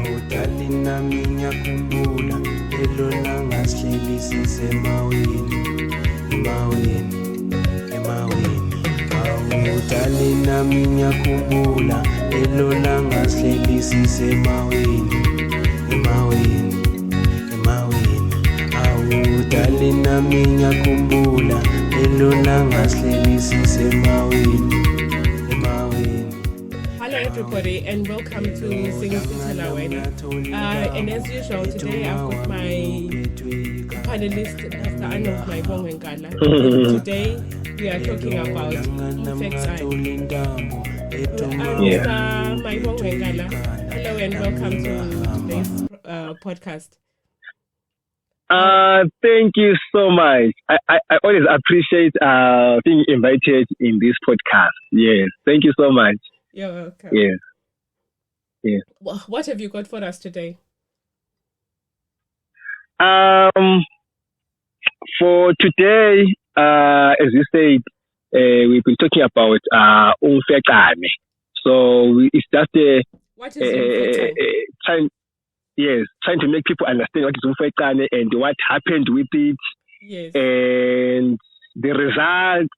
Awutalina minya kumbula elona ngasihleli sisemaweni Awutalina minya kumbula elona ngasihleli sisemaweni Awutalina minya kumbula elona ngasihleli sisemaweni Hello everybody and welcome to Sing Suthu. And as usual today I've got my panelist Pastor Anok Mawewe. Today we are talking about UMfecane. Pastor Mawewe, hello and welcome to today's podcast. Thank you so much. I always appreciate being invited in this podcast. Yes, thank you so much. You're welcome. Yes. Yes. What have you got for us today? For today, as you said, we've been talking about UMfecane. So it's just what is trying to make people understand what is UMfecane and what happened with it. Yes. And the result,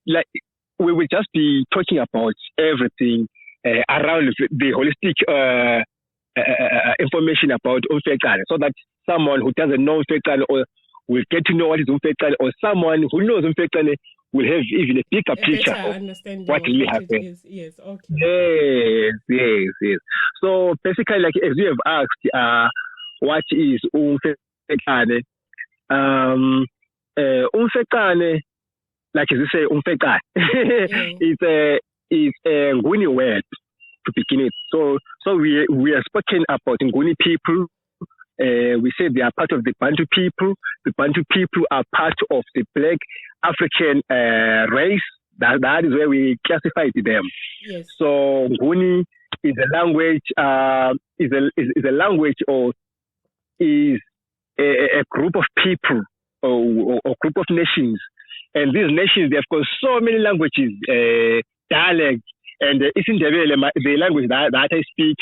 like we will just be talking about everything around the holistic information about UMfecane, so that someone who doesn't know UMfecane or will get to know what is UMfecane, or someone who knows UMfecane will have even a bigger picture of what really happened. Yes, okay. Yes. So basically, like as you have asked, what is UMfecane? UMfecane, like as you say, UMfecane, is a Nguni word to begin with. So we are spoken about Nguni people. We say they are part of the Bantu people. The Bantu people are part of the Black African race. That is where we classified them. Yes. So Nguni is a language. Is a language, or is a group of people or group of nations. And these nations, they've got so many languages, dialects, and the language that I speak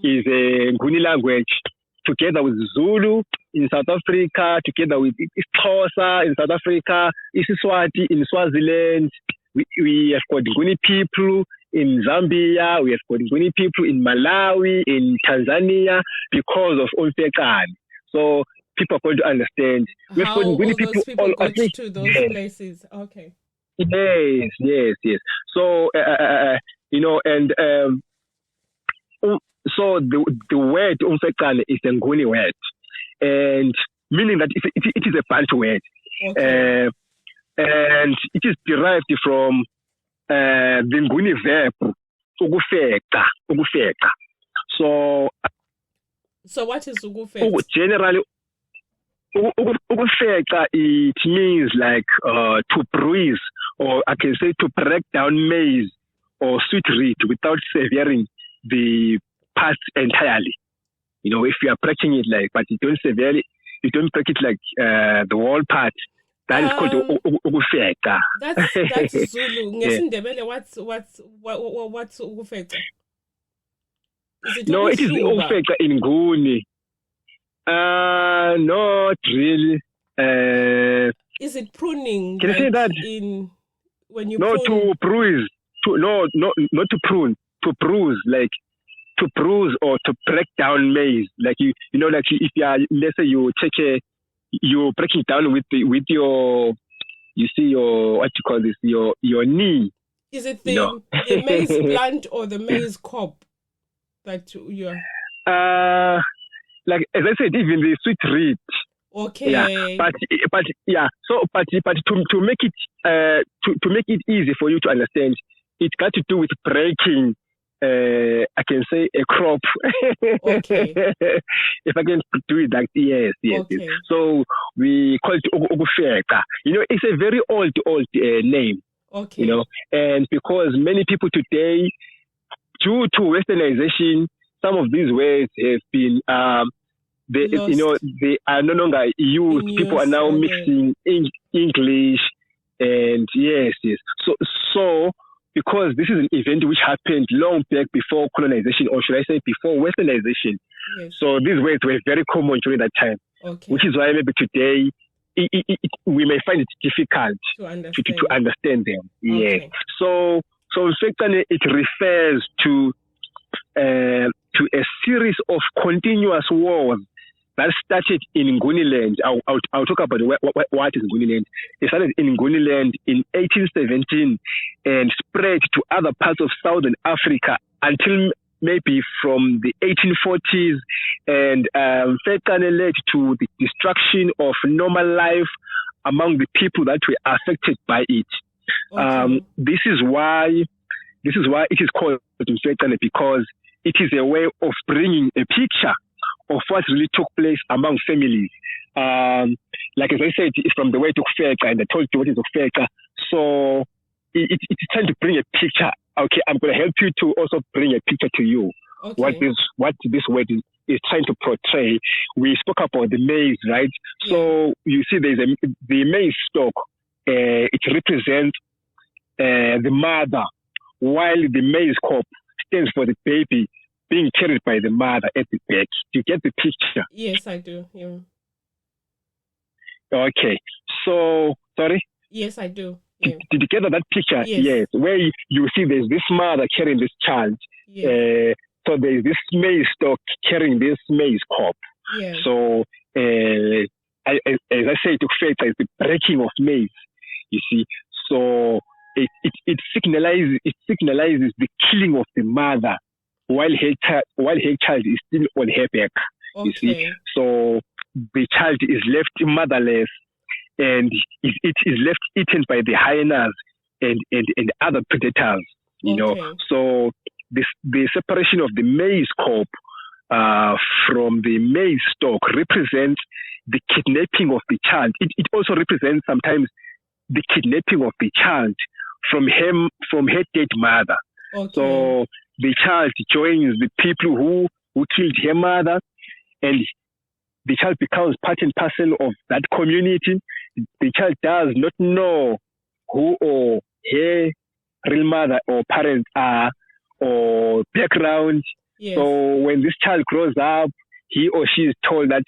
is a Nguni language, together with Zulu in South Africa, together with Xhosa in South Africa, Isiswati in Swaziland. We have got Nguni people in Zambia, we have got Nguni people in Malawi, in Tanzania, because of UMfecane. So people are going to understand. We've got Nguni people all got to those places. Okay. Yes. So and so the word UMfecane is a Nguni word, and meaning that it is a Bantu word. Okay. And it is derived from the Nguni verb ukufeca. So what is ukufeca? Generally, ukufeca, it means like to bruise, or I can say to break down maize or sweet reed without severing the parts entirely. If you are breaking it but you don't break it like the whole part. That is called ukufeca. That's Zulu. Ngesindebele, what's ukufeca? No, it is ukufeca in Nguni. Not really. Is it pruning? Can you say that? When you prune? To bruise. Not to prune. To bruise, like to bruise or to break down maize. Like like if you are, let's say you take you're breaking down with your, you see your, what you call this, your knee. Is it the maize plant or the maize cob that you're? Like as I said, even the sweet reed. Okay. Yeah, but yeah. So, but to make it easy for you to understand, it's got to do with breaking. I can say a crop. Okay. If I can do it like yes. Okay. So we call it ukufeca. It's a very old name. Okay. And because many people today, due to westernization, some of these words have been they are no longer used. People are now mixing English and yes. So because this is an event which happened long back before colonization, or should I say before westernization. Yes. So these words were very common during that time, which is why maybe today we may find it difficult to understand them. Yes. So in fact, it refers to a series of continuous wars that started in Nguniland. I'll talk about what is Nguniland. It started in Nguniland in 1817 and spread to other parts of Southern Africa until maybe from the 1840s, and Verkane led to the destruction of normal life among the people that were affected by it. This is why it is called Verkane, because it is a way of bringing a picture of what really took place among families. Like as I said, it's from the word ukufeca, and I told you what is ukufeca. So it's trying to bring a picture. Okay, I'm going to help you to also bring a picture to you. What this word is trying to portray. We spoke about the maize, right? So you see, there's the maize stalk. It represents the mother, while the maize cob stands for the baby being carried by the mother at the back. Do you get the picture? Yes, I do. Yeah. Okay. So, sorry? Yes, I do. Yeah. Did you get that picture? Yes. Where you see there's this mother carrying this child. Yes. So there's this maize stalk carrying this maize cob. Yes. So, as I said, ukufeca is the breaking of maize. You see, so it signalizes the killing of the mother while her child is still on her back. You see, so the child is left motherless, and it is left eaten by the hyenas and other predators. You know, so the separation of the maize cob from the maize stalk represents the kidnapping of the child. It also represents sometimes the kidnapping of the child from her dead mother. So the child joins the people who killed her mother, and the child becomes part and parcel of that community. The child does not know who or her real mother or parents are, or background. Yes. So when this child grows up, he or she is told that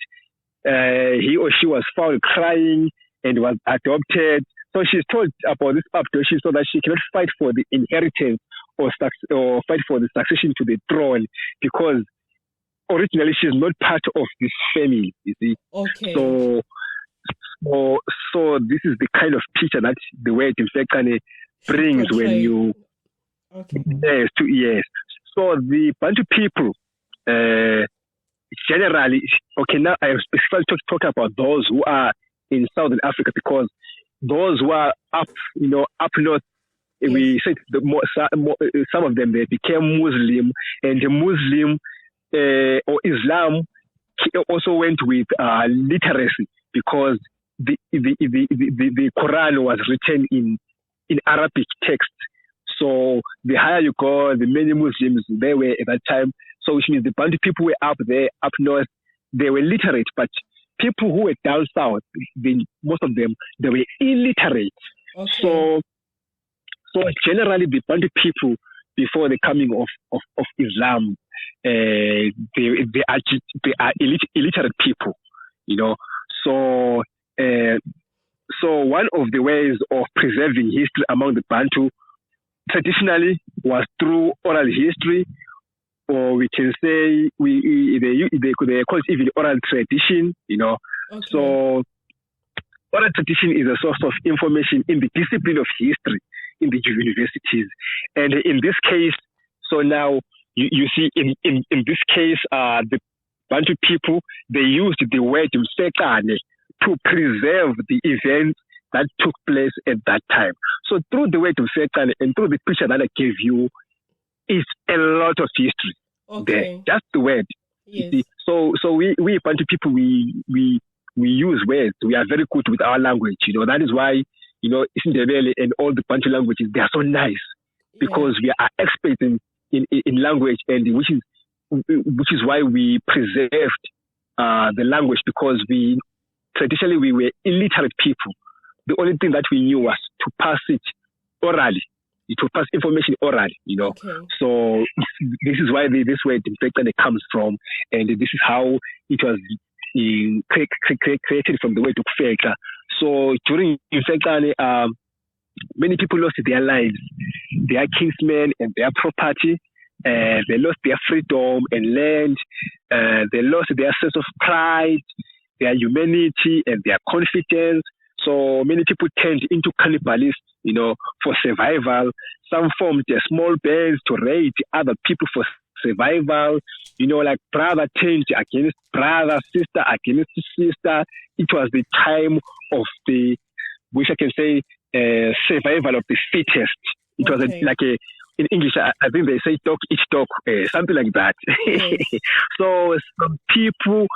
he or she was found crying and was adopted. So she's told about this adoption so that she cannot fight for the inheritance or fight for the succession to the throne, because originally she's not part of this family, you see. So this is the kind of picture that the word Defaqane brings when you yes. So the Bantu people generally, now I specifically talk about those who are in Southern Africa, because those who are up north, we said some of them, they became Muslim, and the Muslim or Islam also went with literacy, because the Quran was written in Arabic text. So the higher you go, the many Muslims there were at that time. So which means the Bantu people were up there, up north, they were literate, but people who were down south, most of them, they were illiterate. So generally the Bantu people, before the coming of Islam, they are illiterate people, you know. So one of the ways of preserving history among the Bantu traditionally was through oral history, or we can say they call it even oral tradition, you know. So oral tradition is a source of information in the discipline of history in the universities, and in this case, so now you see in this case, the Bantu people, they used the word Verkane to preserve the events that took place at that time. So through the word Verkane and through the picture that I gave you, it's a lot of history there. Just the word. Yes. So we Bantu people, we use words. We are very good with our language. You know, that is why, you know, Isindebele and all the Bantu languages, they are so nice, because we are experts in language, and which is why we preserved the language, because traditionally we were illiterate people. The only thing that we knew was to pass it orally, It will pass information orally, Okay. So this is why this word Defaqane comes from, and this is how it was created from the word ukufeca. So during Defaqane, many people lost their lives, their kinsmen and their property. They lost their freedom and land. They lost their sense of pride, their humanity, and their confidence. So many people turned into cannibalists, for survival. Some formed small bands to raid other people for survival. Like brother turned against brother, sister against sister. It was the time of the, which I can say, survival of the fittest. It was in English, I think they say dog eat dog, something like that. Yes. So some people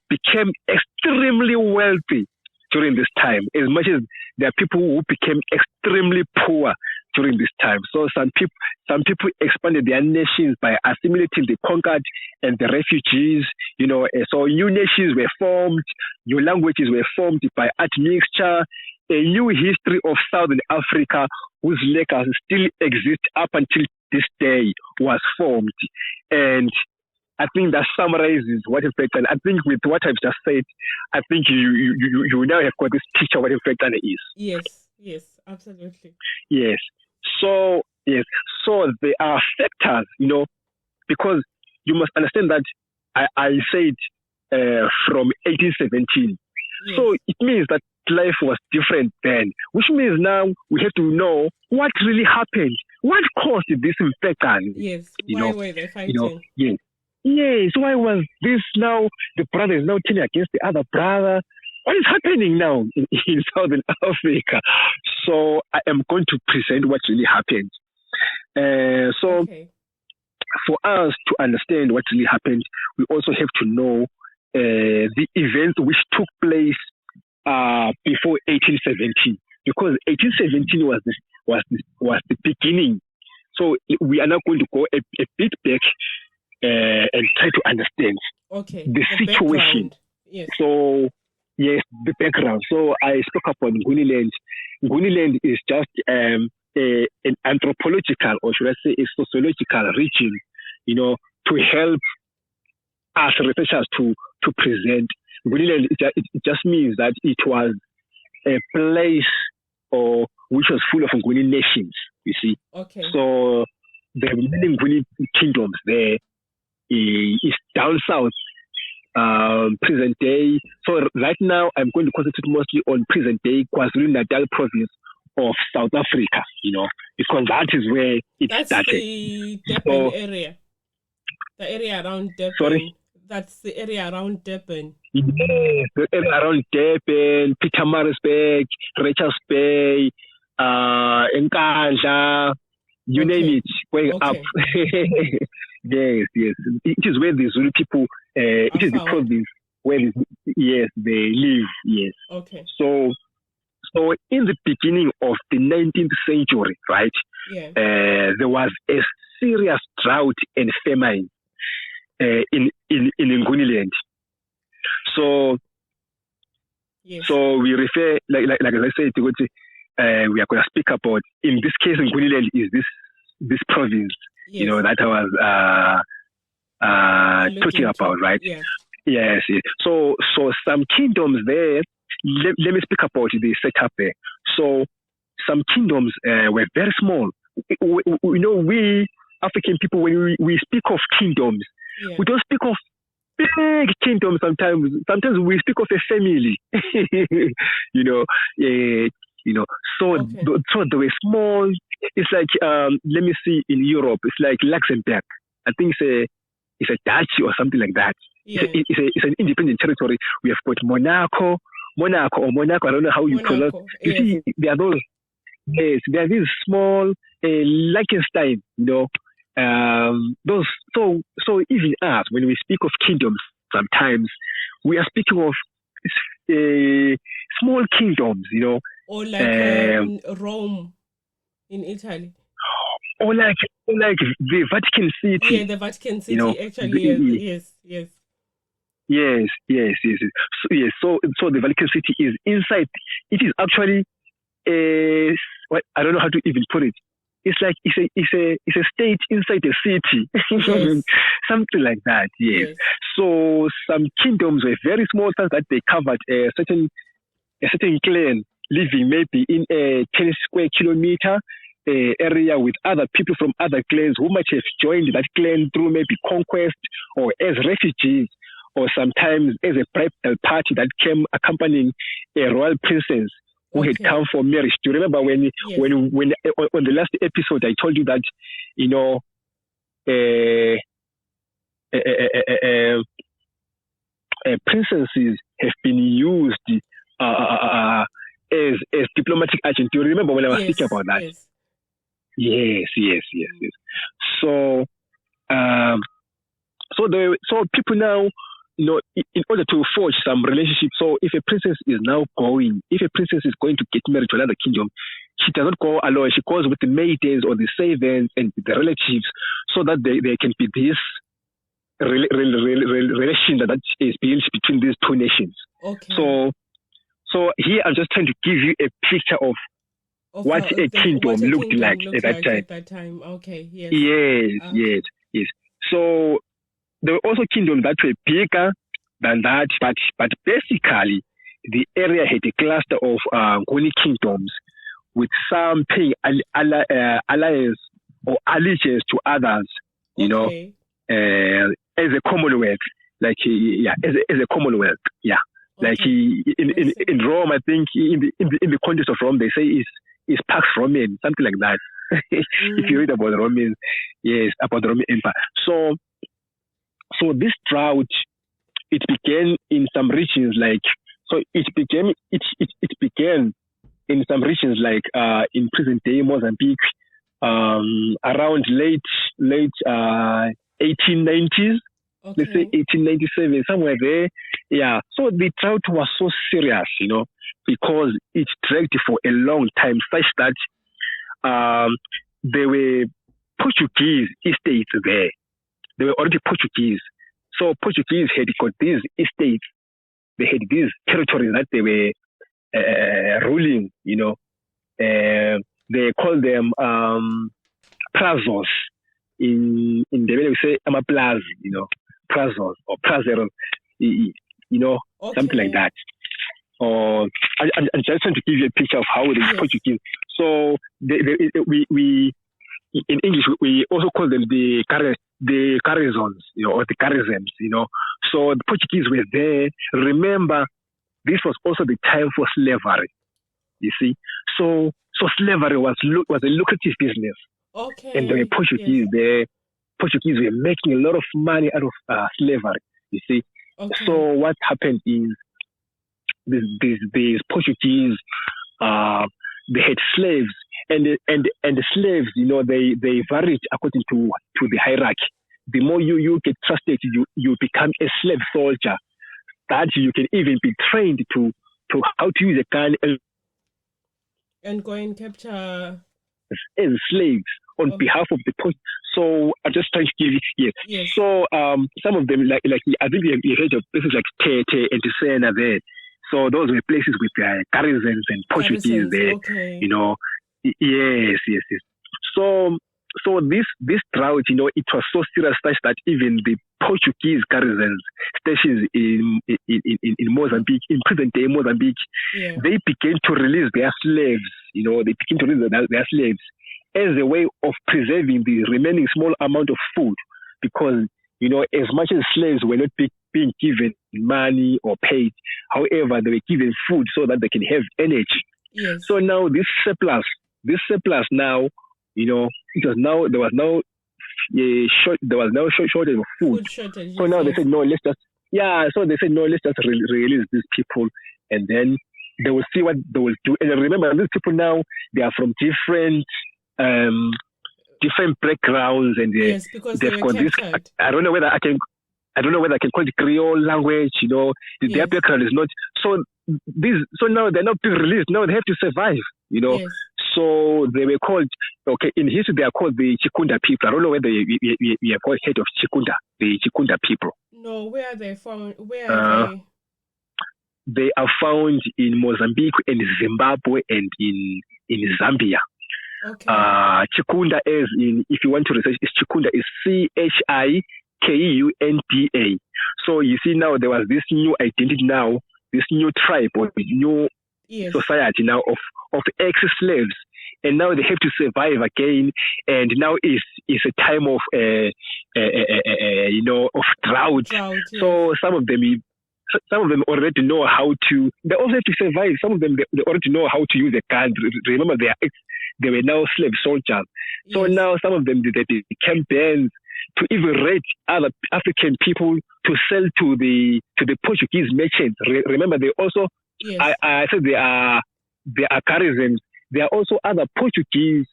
became extremely wealthy during this time, as much as there are people who became extremely poor during this time. So some people expanded their nations by assimilating the conquered and the refugees. So new nations were formed, new languages were formed by admixture. A new history of Southern Africa, whose legacy still exists up until this day, was formed. And I think that summarizes what Defaqane. I think with what I've just said, I think you now have got this picture of what Defaqane is. Yes, absolutely. Yes. So there are factors, because you must understand that I said from 1817. Yes. So it means that life was different then, which means now we have to know what really happened. What caused this Defaqane? Yes. Why were they fighting? Yes. Why was this now? The brother is now turning against the other brother. What is happening now in Southern Africa? So I am going to present what really happened. For us to understand what really happened, we also have to know the events which took place before 1817, because 1817 was the beginning. So we are now going to go a bit back and try to understand the situation. Yes. So yes, the background. So I spoke upon Nguniland. Nguniland is just an anthropological, or should I say, a sociological region, to help us researchers to present. Nguniland, it just means that it was a place which was full of Nguni nations, you see. Okay. So there are many Nguni kingdoms there. Is down south, present day. So right now I'm going to concentrate mostly on present day KwaZulu-Natal province of South Africa, because that is where it started. The Durban area. The area around Durban. Sorry? That's the area around Durban. Yes, the area around Durban, Pietermaritzburg, Richards Bay, Nkandla, you name it, going up. Yes. It is where the Zulu people, it is the province where they live, yes. Okay. So in the beginning of the 19th century, right, there was a serious drought and famine in Nguniland. So we refer, like I said, we are going to speak about, in this case, Nguniland is this province, that I was talking about, right? Yeah. Yes. So some kingdoms there, let me speak about the setup there. So some kingdoms were very small. We African people, when we speak of kingdoms, we don't speak of big kingdoms sometimes. Sometimes we speak of a family, So they were small. It's like, let me see, in Europe, it's like Luxembourg. I think it's a duchy or something like that. Yeah. It's an independent territory. We have got Monaco. I don't know how you pronounce. You see, there are those. Yes, there are these small Liechtenstein. Those. So even us, when we speak of kingdoms, sometimes we are speaking of small kingdoms. Or like Rome in Italy. Or like the Vatican City. Yeah, the Vatican City, actually. Yes. Yes. So the Vatican City is inside. It is actually I don't know how to even put it. it's a state inside a city, Yes. something like that. Yes. So some kingdoms were very small, such that they covered a certain clan living maybe in a 10 square kilometer area with other people from other clans who might have joined that clan through maybe conquest or as refugees, or sometimes as a bridal party that came accompanying a royal princess who had come for marriage. Do you remember when on the last episode I told you that, you know, princesses have been used as diplomatic agents? Do you remember when I was speaking about that? Yes. So, so people now, you know, in order to forge some relationship. So if a princess is going to get married to another kingdom, she does not go alone. She goes with the maidens or the servants and the relatives, so that there can be this relation that is built between these two nations. So here I'm just trying to give you a picture of what a kingdom looked like at that time. Okay. Yes. Yes. So there were also kingdoms that were bigger than that, but basically the area had a cluster of Nguni kingdoms, with some paying alliance or allegiance to others, you know, as a commonwealth, as a commonwealth, Like in Rome, I think in the context of Rome, they say is Pax Roman, something like that. If you read about the Romans, about the Roman Empire. So this drought, it began in some regions it began in some regions like in present day Mozambique, around late 1890s. Let's say 1897, somewhere there. Yeah. So the drought was so serious, you know, because it dragged for a long time, such that there were Portuguese estates there. They were already Portuguese. So Portuguese had got these estates. They had these territories that they were ruling, you know. They called them prazos. In the way we say amaplaz, you know, prazos or prazeros, you know, something like that. Or I'm just trying to give you a picture of how the Portuguese. So we in English we also call them the garrisons, you know, or the garrisons, you know. So the Portuguese were there. Remember, this was also the time for slavery. You see, so slavery was a lucrative business. And the Portuguese, the Portuguese were making a lot of money out of slavery. You see, so what happened is these Portuguese, they had slaves, and the slaves, you know, they varied according to the hierarchy. The more you get trusted, you become a slave soldier. That you can even be trained to how to use a gun and go and capture as slaves on behalf of the Portuguese. So I'm just trying to give you So some of them, like I think you heard of places like Tete and Tsonga there. So those were places with garrisons and Portuguese there. You know, yes. So this drought, you know, it was so serious such that even the Portuguese garrisons stations in Mozambique, in present day Mozambique, they began to release their slaves. You know, they began to release their slaves as a way of preserving the remaining small amount of food, because, you know, as much as slaves were not being given money or paid, however, they were given food so that they can have energy. So now this surplus now, you know, there was no shortage of food. So now they said let's just release these people, and then they will see what they will do. And remember, these people now, they are from different backgrounds, and they've got this. I don't know whether I can call it Creole language. You know, their background is not so. So now they're not being released. Now they have to survive. You know. So they were called, in history they are called the Chikunda people. I don't know whether you have heard of Chikunda, the Chikunda people. No, where are they found? Where are they? They are found in Mozambique and Zimbabwe and in Zambia. Okay. Chikunda, as in, if you want to research, is Chikunda is Chikunda. So you see now there was this new identity now, this new tribe or new society now of ex-slaves, and now they have to survive again. And now is a time of of drought. So some of them already know how to. They also have to survive. Some of them they already know how to use a gun. Remember, they were now slave soldiers. So now some of them they became bands to even raid other African people to sell to the Portuguese merchants. Remember, they also I said they are garrisons. There are also other Portuguese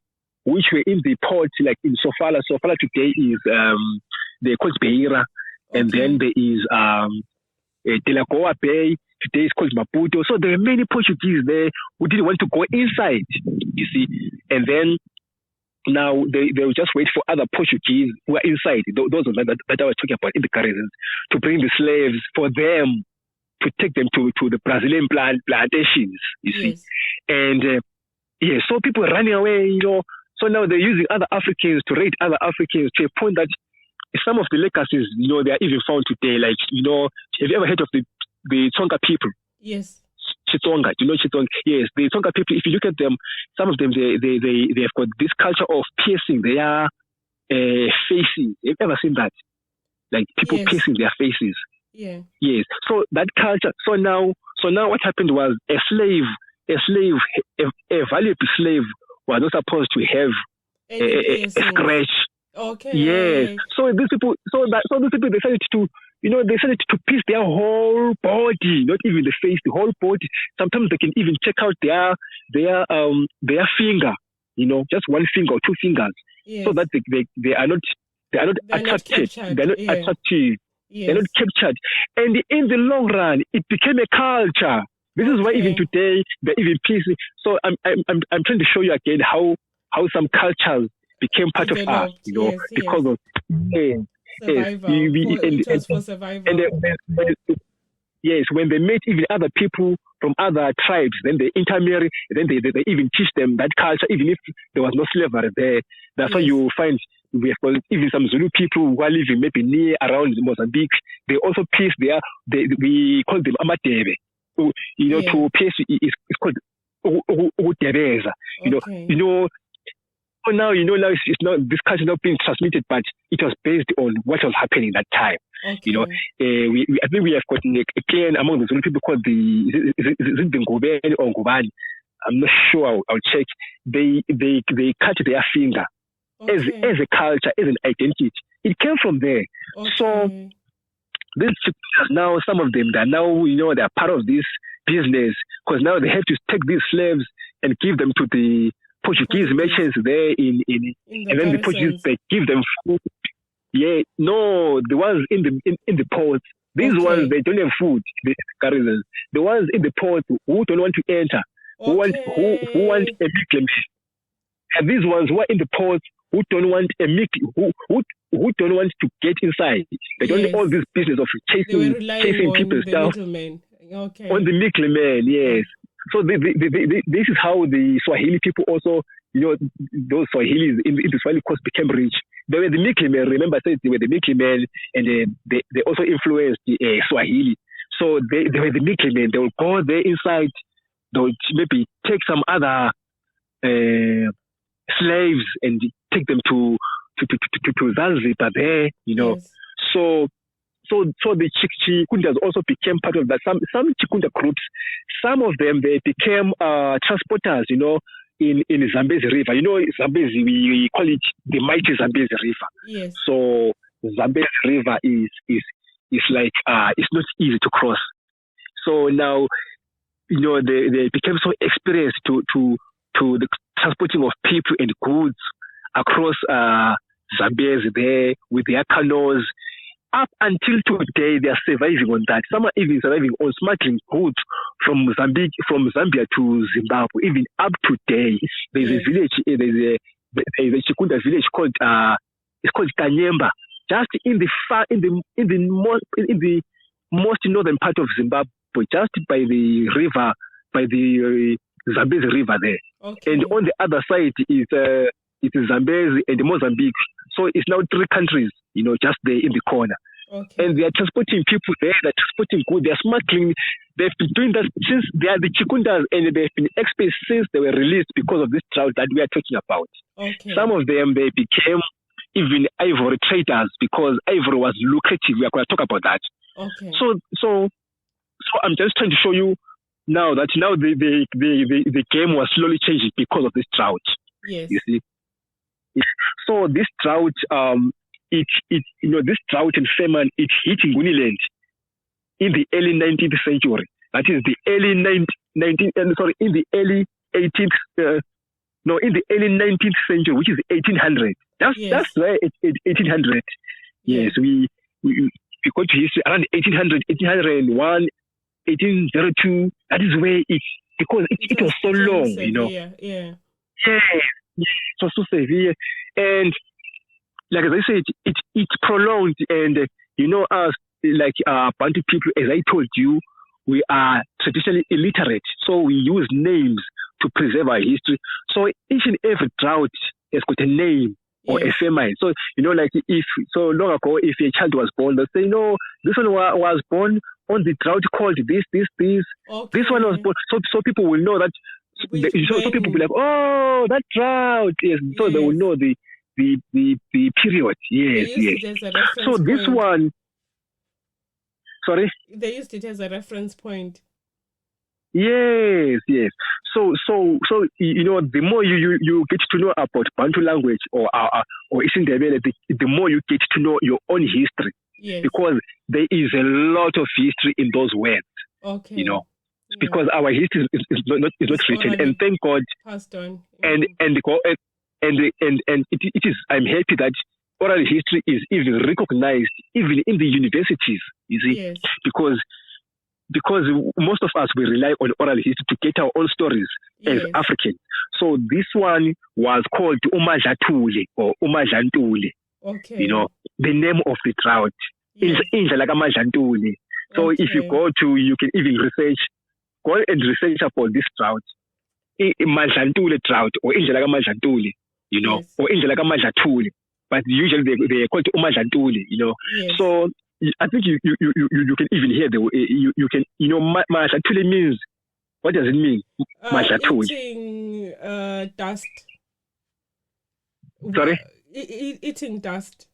which were in the port, like in Sofala. Sofala today is they called Beira, and then there is Delagoa Bay. Today is called Maputo. So there are many Portuguese there who didn't want to go inside, you see. And then now they will just wait for other Portuguese who are inside, those that I was talking about in the garrisons, to bring the slaves for them to take them to the Brazilian plantations, you see. And so people are running away, So now they're using other Africans to raid other Africans to a point that some of the legacies, they are even found today. Like, have you ever heard of the Tsonga people? Yes. Tsonga, Tsonga? Yes, the Tsonga people, if you look at them, some of them, they have got this culture of piercing their faces. Have you ever seen that? Like people piercing their faces. Yeah. Yes. So that culture, so now what happened was a valuable slave was not supposed to have a scratch. Okay. Yes. So these people decided to piece their whole body, not even the face, the whole body. Sometimes they can even check out their finger, just one finger or two fingers, so that they are not attracted. They're not attractive. Yes. They're not captured. And in the long run, it became a culture. This is why even today they're even piecing. So I'm trying to show you again how some cultures became part of us, because of survival. It was for survival. And when they met even other people from other tribes, then they intermarry, then they even teach them that culture, even if there was no slavery there. That's why you find we have even some Zulu people who are living maybe near around Mozambique. They also piece we call them amadebe. To piece is called udereza. Now it's not, this culture not being transmitted, but it was based on what was happening that time. Okay. I think we have got a clan among the Zulu people called is it the Ngubeni or Ngubani? I'm not sure. I'll check. They cut their finger as a culture, as an identity. It came from there. Okay. So these now, some of them, they're now, they're part of this business, because now they have to take these slaves and give them to the Portuguese merchants there and then the Portuguese, they give them food. Yeah, no, the ones in the ports, these ones, they don't have food, the garrisons. The ones in the ports who don't want to enter, who want a meat. And these ones who are in the ports who don't want a meat, who don't want to get inside. They don't want all this business of chasing people's stuff. On the middleman, yes. So this is how the Swahili people also, those Swahilis in the Swahili coast became rich. They were the middlemen. Remember, I said they were the middlemen, and they also influenced the Swahili. So they were the middlemen. They would go there inside. They would maybe take some other slaves and take them to Zanzibar there. Yes. So the Chikundas also became part of that. Some Chikunda groups, some of them, they became transporters, in Zambezi River. Zambezi, we call it the mighty Zambezi River. Yes. So Zambezi River is like, it's not easy to cross. So now, they became so experienced to the transporting of people and goods across Zambezi there with their canoes. Up until today, they are surviving on that. Some are even surviving on smuggling goods from Zambia to Zimbabwe. Even up to today, there's a village, there's a Chikunda village called Kanyemba, just in the most northern part of Zimbabwe, just by the river, by the Zambezi River there. Okay. And on the other side is Zambezi and Mozambique. So it's now 3 countries, just there in the corner. Okay. And they are transporting people there, they're transporting goods, they're smuggling. They've been doing that since they are the Chikundas, and they've been experts since they were released because of this drought that we are talking about. Okay. Some of them, they became even ivory traders because ivory was lucrative. We are going to talk about that. Okay. So I'm just trying to show you now that the game was slowly changing because of this drought. Yes. You see. So this drought, this drought and famine, it hit Nguniland in the early 19th century. That is the early in the early 18th, in the early 19th century, which is 1800. That's where 1800. Yes, we go to history around 1800, 1801, 1802. That is where because it was so long, severe, Yeah. It was so severe, and like as I said, it prolonged, and us like Bantu people, as I told you, we are traditionally illiterate, so we use names to preserve our history. So each and every drought has got a name or a famine. So like if so long ago, if a child was born, they say no, this one was born on the drought called this. Okay. This one was born. So people will know that. So people will be like, oh, that drought. Yes. So they will know the period. Yes. So this one. Sorry? They used it as a reference point. Yes. So the more you get to know about Bantu language or Isindebele, the more you get to know your own history. Yes. Because there is a lot of history in those words. Okay. Because our history is not written, and thank God. Passed on. And it is. I'm happy that oral history is even recognized even in the universities. You see, yes. because most of us we rely on oral history to get our own stories as Africans. So this one was called Madlathule or Mandlantule. Okay. The name of the drought is Madlantule. So if you you can even go and research about this drought, Mandlantule drought or Madlantule, or Madlathule. But usually they call it Madlantule, Yes. So I think you can even hear you can Madlathule means, what does it mean? Madlathule. Eating dust. Sorry? Eating dust.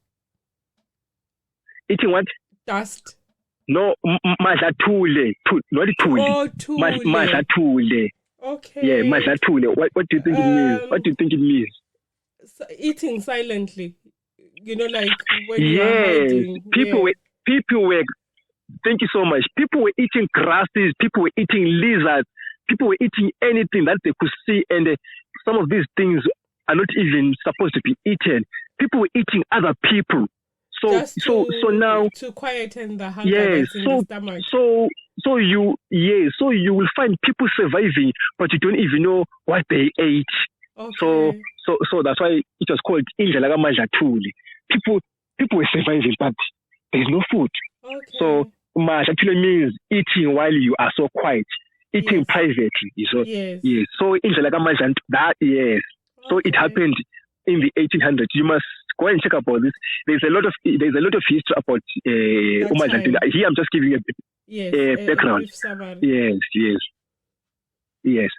Eating what? Dust. No, Madlathule, not Thule. Oh, Thule. Madlathule. Okay. Yeah, Madlathule. What do you think it means? What do you think it means? Eating silently. Like when you are hiding. People were. Thank you so much. People were eating grasses. People were eating lizards. People were eating anything that they could see, and some of these things are not even supposed to be eaten. People were eating other people. So now to quieten the hunger that's in the stomach. So you will find people surviving, but you don't even know what they ate. Okay. So that's why it was called Indlela Madlathule. People were surviving, but there's no food. Okay. So Madlathule means eating while you are so quiet, eating privately. Yes. So Indlela Madlathule, that yes. Okay. So it happened in the 1800s. You must go and check about this. There's a lot of history about Madlathule. Here I'm just giving a background. Yes.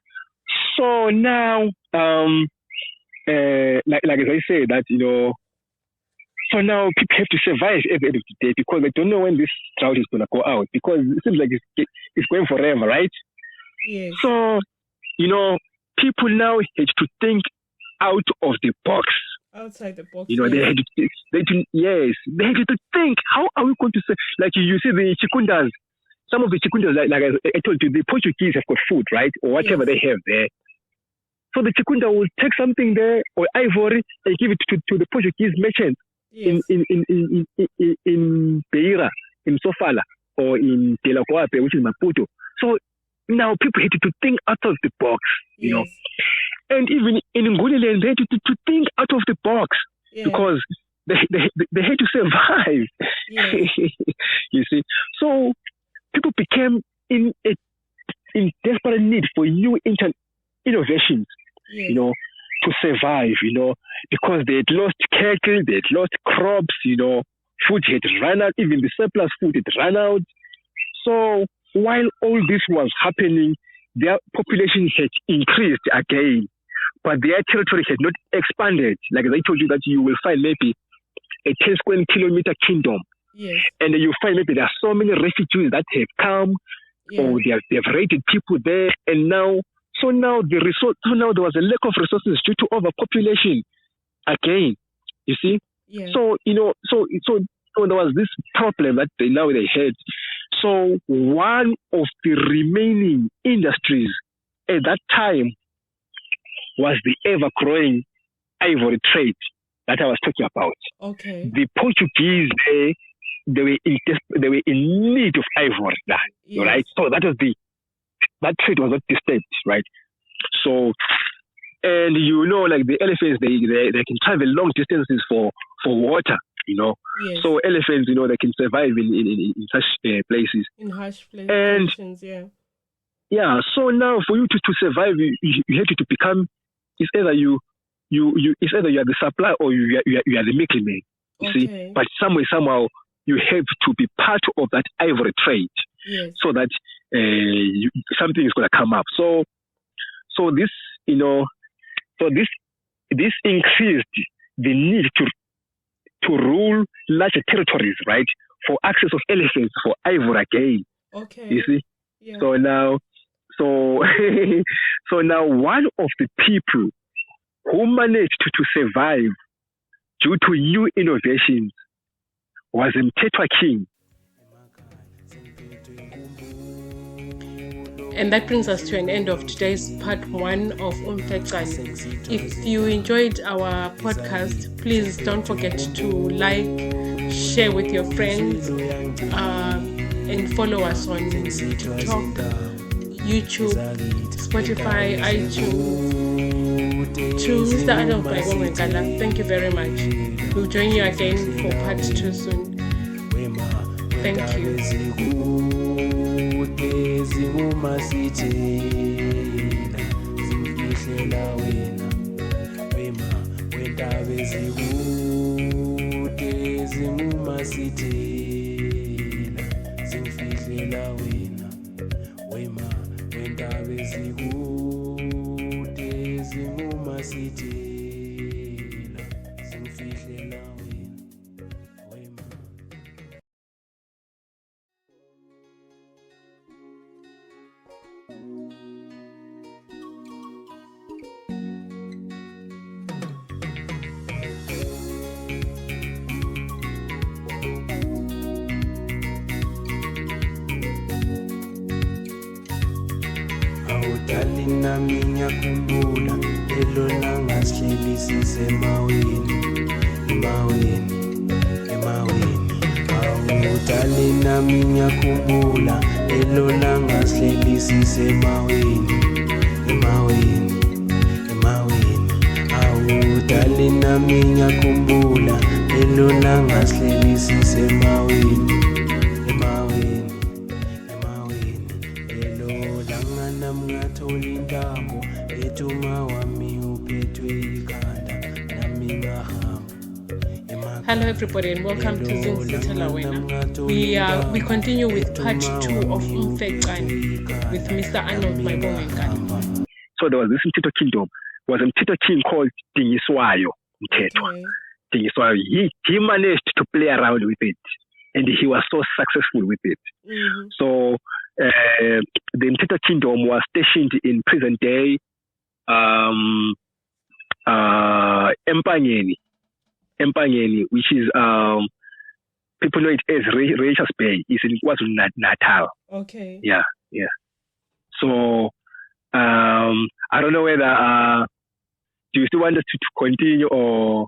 So now, like as I say that so now people have to survive every end of the day because they don't know when this drought is gonna go out because it seems like it's going forever, right? Yes. So people now had to think out of the box. Outside the box. They had to think, how are we going to say, like you see the Chikundas, some of the Chikundas, like I told you, the Portuguese have got food, right? Or whatever they have there. So the Chikunda will take something there, or ivory, and give it to the Portuguese merchants in Beira, in Sofala, or in Telacoape, which is Maputo. So now people had to think out of the box, And even in Nguniland, they had to think out of the box because they had to survive. You see, so people became in desperate need for new survive, because they had lost cattle, they had lost crops, food had run out, even the surplus food had run out. So while all this was happening, their population had increased again, but their territory had not expanded. Like I told you that you will find maybe a 10 square kilometer kingdom. Yes. And you find maybe there are so many refugees that have come, or they've raided people there, and now there was a lack of resources due to overpopulation again. You see? Yeah. So there was this problem that they had. So one of the remaining industries at that time was the ever-growing ivory trade that I was talking about. Okay. The Portuguese, they were in need of ivory, right? So that trade was not disturbed, right? So, and like the elephants, they can travel long distances for water, Yes. So elephants, they can survive in such places. In harsh And conditions, yeah. So now for you to survive, you have to become. It's either you are the supplier or you are the middleman. You see, but somehow you have to be part of that ivory trade. Yes. So that something is going to come up. So this this increased the need to rule larger territories, right? For access of elephants for ivory again. Okay. You see? Yeah. So now one of the people who managed to survive due to new innovations was Mthethwa King. And that brings us to an end of today's part 1 of UMfecane. If you enjoyed our podcast, please don't forget to like, share with your friends, and follow us on TikTok, YouTube, Spotify, iTunes. To Mr. Arnold Ngala, thank you very much. We'll join you again for part 2 soon. Thank you. Awutalina minya kumbula elona ngasihleli sisemaweni awutalina minya kumbula elona ngasihleli sisemaweni awutalina minya kumbula elona ngasihleli sisemaweni Hello everybody and welcome to Zimbabwe. We continue with part 2 of UMfecane with Mr. Arnold Ngala. So there was this Mthethwa kingdom. Was a Mthethwa king called Dingiswayo Mthethwa. Dingiswayo. He managed to play around with it, and he was so successful with it. Mm-hmm. So the Mthethwa kingdom was stationed in present day Empangeni, which is people know it as Richards Bay. It's in KwaZulu-Natal. Okay. Yeah. So I don't know whether do you still want us to continue or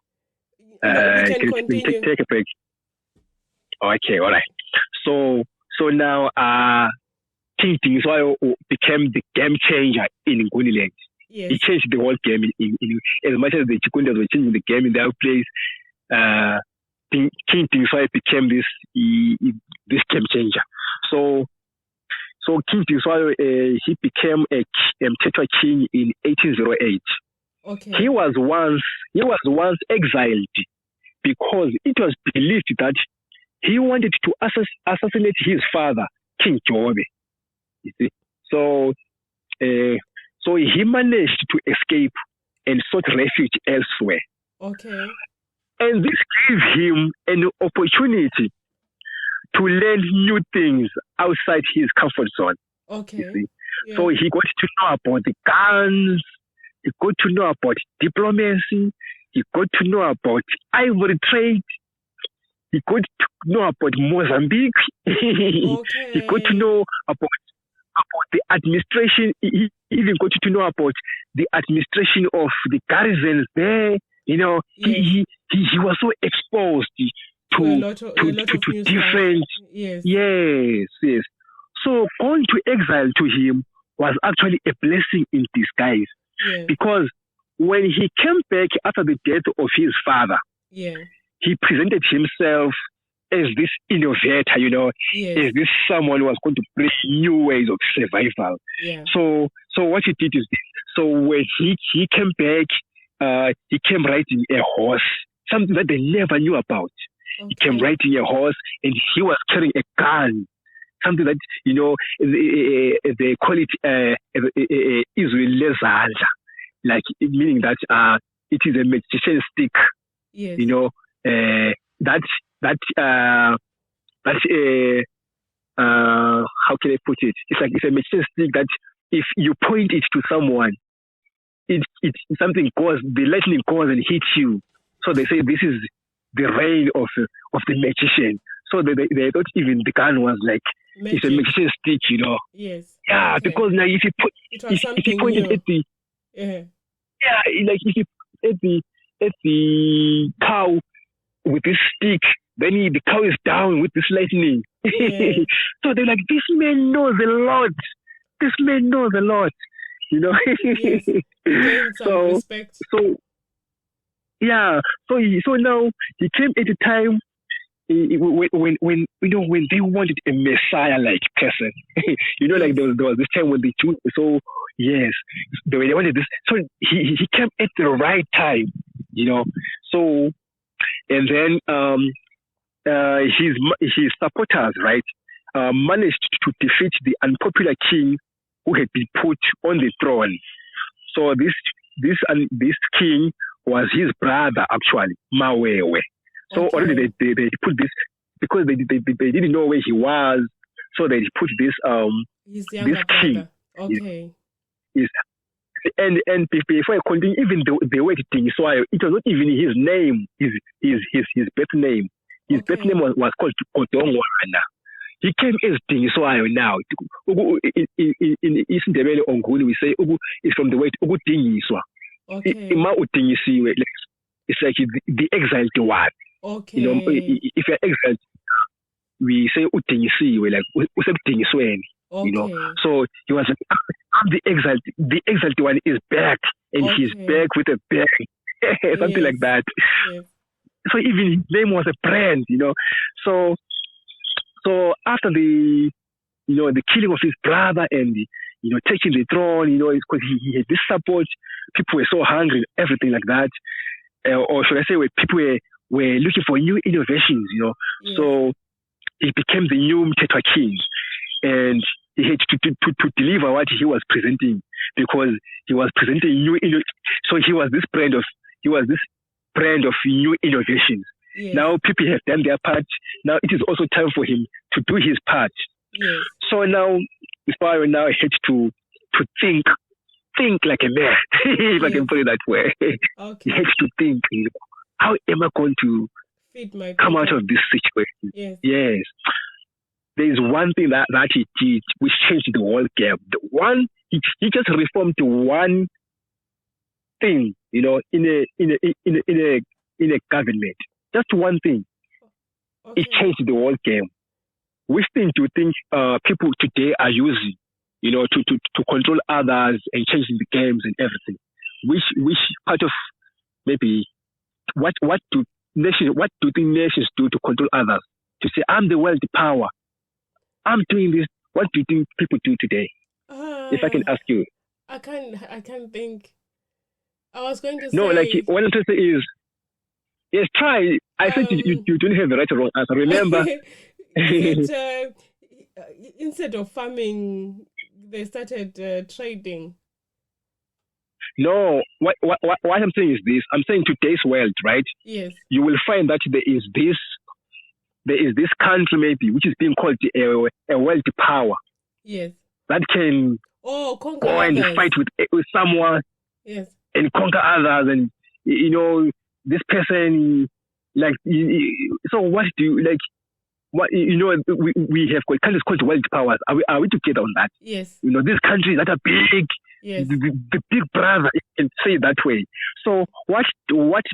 we can continue. Take a break? Okay, all right. So now King Dingiswayo became the game changer in Nguniland. Yes. He changed the whole game. In as much as the Chikundas were changing the game in their place, King Dingiswayo became this game changer. So King Dingiswayo he became a Mthethwa king in 1808. Okay. He was once exiled because it was believed that he wanted to assassinate his father, King Mawewe. You see, so he managed to escape and sought refuge elsewhere. Okay. And this gave him an opportunity to learn new things outside his comfort zone. Okay. You see? Yeah. So he got to know about the guns, he got to know about diplomacy, he got to know about ivory trade, he got to know about Mozambique, Okay. he got to know about the administration, he even got to know about the administration of the garrisons there. You know, Yes. he was so exposed to a lot of new different. stuff. Yes. Yes. So going to exile to him was actually a blessing in disguise. Yeah. Because when he came back after the death of his father, yeah, he presented himself as this innovator, you know, yes, as this someone who was going to bring new ways of survival. yeah. So what he did is, so when he came back, he came riding a horse, something that they never knew about. Okay. He came riding a horse and he was carrying a gun, something that, you know, they call it Israel, like meaning that it is a magician stick, yes, you know, how can I put it? It's like it's a magician stick that if you point it to someone, it something goes, the lightning goes and hits you. So they say this is the reign of the magician. So they thought even the gun was like magic. It's a magician stick, you know. Yes. Yeah, okay. because now if you put if you point it at the like if you at the cow with this stick, then the cow is down with this lightning. Yeah. So they're like, this man knows a lot. This man knows a lot, you know. Yes. Some respect. So now he came at a time when you know when they wanted a messiah-like person. You know, like there was this time when the Jews were so they wanted this. So he came at the right time, you know. So and then his supporters, right, managed to defeat the unpopular king who had been put on the throne. So this king was his brother, actually, Mawewe. So already they put this because they didn't know where he was. So they put this his younger this king. Brother. Okay. And before I continue, even the word Dingiswayo, it was not even his name, his birth name. His birth name was called Kodongwana. He came as Dingiswayo now. In Isindebele or Nguni, we say it's from the word Dingiswa. Okay. It's like the exiled one. Okay. You know, if you're exiled, we say Udingisiwe, like Usebudingisweni. Okay. You know, so he was like, I'm the exiled. The exiled one is back, and he's back with a bang, something like that. Yes. So even his name was a brand, you know. So after the killing of his brother and taking the throne, because he had this support, people were so hungry, everything like that. Or should I say, people were looking for new innovations, Yes. So he became the new Mthethwa king, and he had to deliver what he was presenting, because he was presenting new so he was this brand of new innovations. Yes. Now people have done their part. Now it is also time for him to do his part. Yes. So now Inspire now had to think like a man, if I can put it that way. Okay. He had to think, how am I going to come out of this situation? Yes. Yes. There is one thing that he did which changed the whole game. The one he just reformed one thing, in a government. Just one thing. Okay. It changed the whole game. Which thing do you think people today are using, to control others and changing the games and everything? Which part of maybe what do the nations do to control others? To say, I'm the world power. I'm doing this. What do you think people do today? If I can ask you. I can't think. I was going to No, say... like, what I'm trying to say is, yes, try. I said you don't have the right or wrong answer. Remember? Is it, instead of farming, they started trading? No, what I'm saying is this. I'm saying today's world, right? Yes. You will find that there is this country maybe which is being called a world power. Yes. That can conquer go and others. fight with someone. Yes. And conquer others, and this person, like, so what do you like? What we have got countries called world powers. Are we together on that? Yes. These countries that are big, yes, the big brother, you can say it that way. So what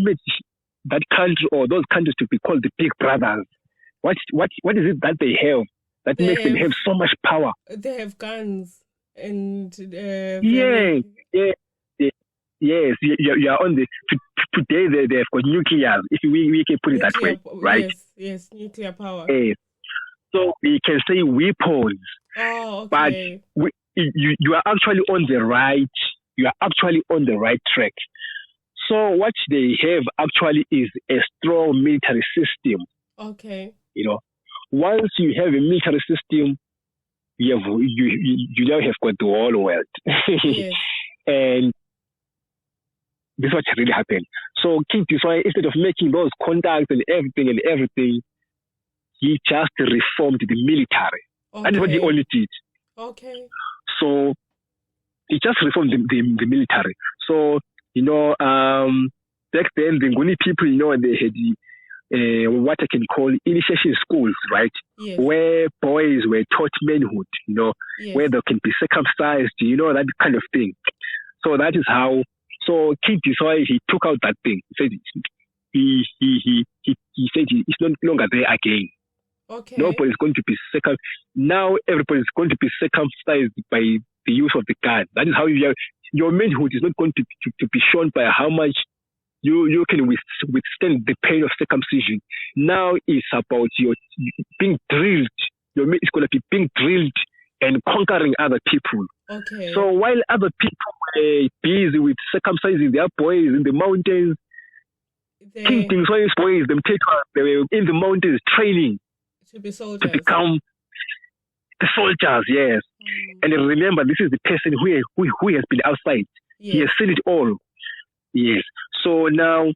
makes that country or those countries to be called the big brothers? What is it that they have that makes them have so much power? They have guns and Yes, you are on the today. They've got nuclear. If we can put it that way, right? Yes, nuclear power. Yes. So we can say weapons. Oh, okay. But you are actually on the right. You are actually on the right track. So what they have actually is a strong military system. Okay. Once you have a military system, you now have got the whole world. Yes. And this is what really happened. So King Dingiswayo, instead of making those contacts and everything, he just reformed the military. Okay. That is what he only did. Okay. So he just reformed the military. So, back then the Nguni people, they had what I can call initiation schools, right? Yes. Where boys were taught manhood, yes, where they can be circumcised, that kind of thing. So that is how. So King Dingiswayo, he took out that thing. He said he said it's no longer there again. Okay. Nobody's going to be now everybody's going to be circumcised by the use of the gun. That is how your manhood is not going to be shown by how much you can withstand the pain of circumcision. Now it's about your being drilled. Your man is going to be being drilled and conquering other people. Okay. So while other people were busy with circumcising their boys in the mountains, King Dingiswayo's boys, they were in the mountains training to be soldiers. To become the soldiers, yes. And remember, this is the person who has been outside. Yes. He has seen it all. Yes. So now,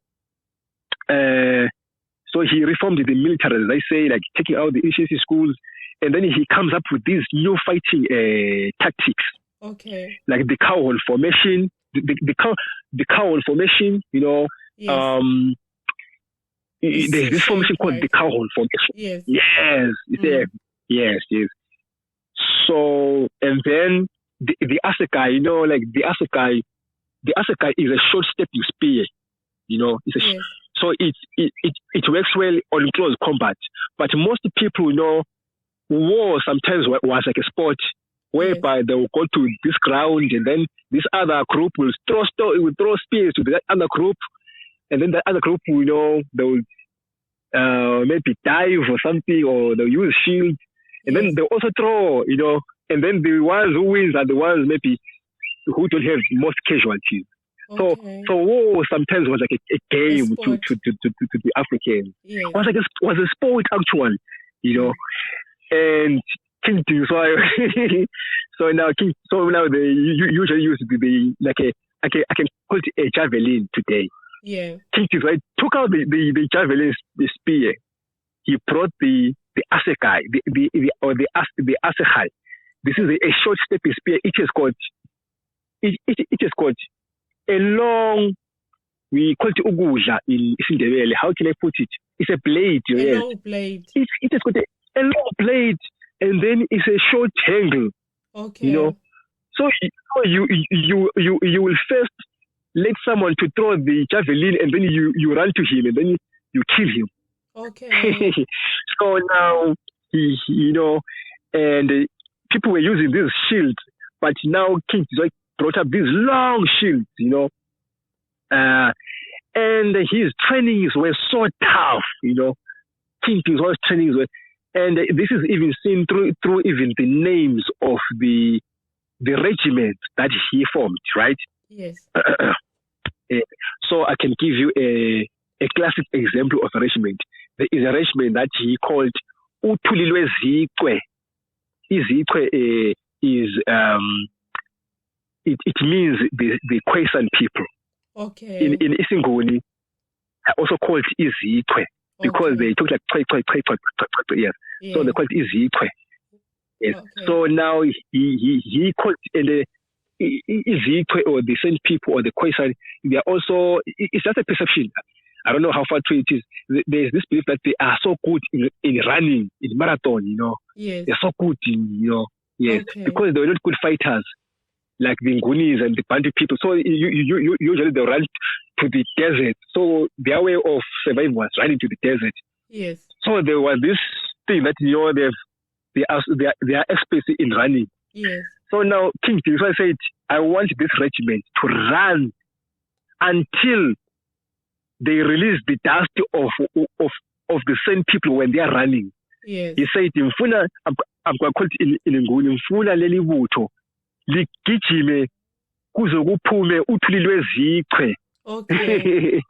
so he reformed the military, as I say, like taking out the initiation schools. And then he comes up with these new fighting tactics. Okay. Like the cowhole formation, the cowhole formation, yes. There's this formation called the cowhole formation. Yes. Yes. Yes. So, and then the Assegai, like the Assegai is a short stepping spear, it's so it works well on close combat. But most people war sometimes was like a sport whereby they will go to this ground and then this other group will throw spears to the other group, and then the other group they will maybe dive or something, or they'll use shield, and then they also throw, and then the ones who wins are the ones maybe who don't have most casualties. Okay. So war sometimes was like a game to the Africans. Yeah. Was a sport actually, And King Dingiswayo, so now they usually use I can call it a javelin today. Yeah. King Dingiswayo took out the javelin, the spear. He brought the Assegai, the Assegai. This is a short stepping spear. It has got a long, we call it ugudla in Sindebele. How can I put it? It's a blade. A long blade. It has got a long blade, and then it's a short handle. Okay. So you will first let someone to throw the javelin, and then you run to him, and then you kill him. Okay. So now and people were using these shields, but now King Dingiswayo brought up these long shields, and his trainings were so tough, King Dingiswayo's trainings were. And this is even seen through even the names of the regiment that he formed, right? Yes. So I can give you a classic example of a regiment. There is a regiment that he called Uthulilwe Zikwe. Izikwe is it means the Khoisan people. Okay. In Nguni, also called Izikwe because they talk like yes. Yeah. So they call it Izikwe. Yes. Okay. So now he called the Izikwe or the same people or the Khoisan. They are also, it's just a perception. I don't know how far true it is. There's this belief that they are so good in running, in marathon, Yes. They're so good in, yes, Okay. because they were not good fighters like the Ngunis and the Bantu people. So usually they run to the desert. So their way of surviving was running to the desert. Yes. So there was this thing that, they are experts in running. Yes. So now King Dingiswayo said, I want this regiment to run until they release the dust of the same people when they are running. Yes. He said, I'm going to call it in Nguni, Mfuna leli butho ligijime kuze kuphume uthulilwe zikwe. Okay.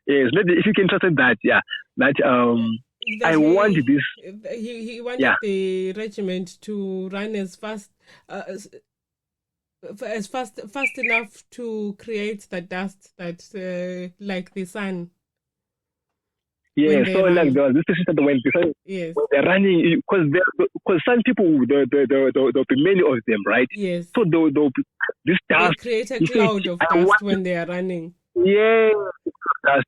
Yes, maybe if you can translate that, yeah. That I want this. He wanted the regiment to run as fast enough to create the dust that like the sun. Yeah, so like there was this system that when they're running, because some people there'll be many of them, right? Yes. So they'll be this dust. They create a cloud of dust when they are running. Yeah,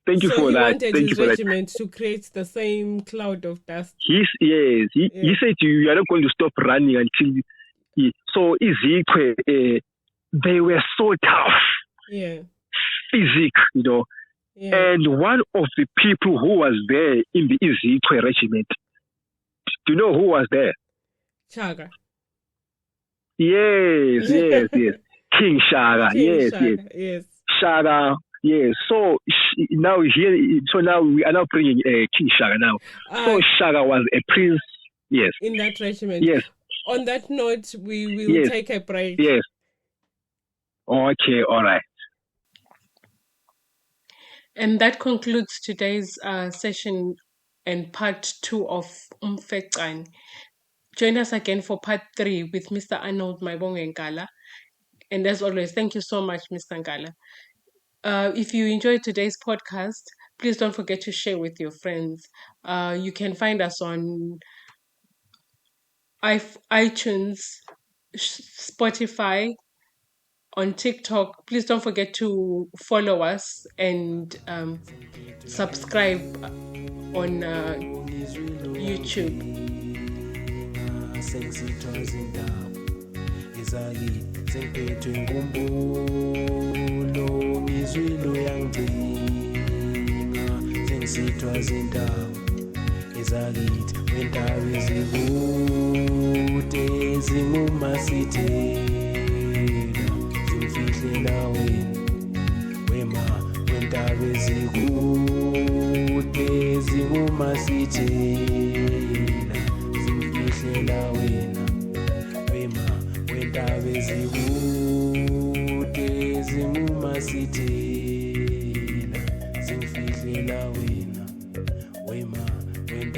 thank you so for that. So he wanted his regiment to create the same cloud of dust. He said you are not going to stop running until. So Izikwe, they were so tough. Yeah. Physique, Yeah. And one of the people who was there in the Izikwe regiment, do you know who was there? Chaga. Yes. King Shaga. Yes. Shaga. Yes. So now we are now bringing King Shaga now. So Shaga was a prince. Yes. In that regiment. Yes. On that note, we will take a break. Yes. Okay. All right. And that concludes today's session and part 2 of UMfecane. Join us again for part 3 with Mr. Arnold Mawewe. And as always, thank you so much, Mr. Ngala. If you enjoyed today's podcast, please don't forget to share with your friends. You can find us on iTunes, Spotify, on TikTok. Please don't forget to follow us and subscribe on YouTube. Wema, when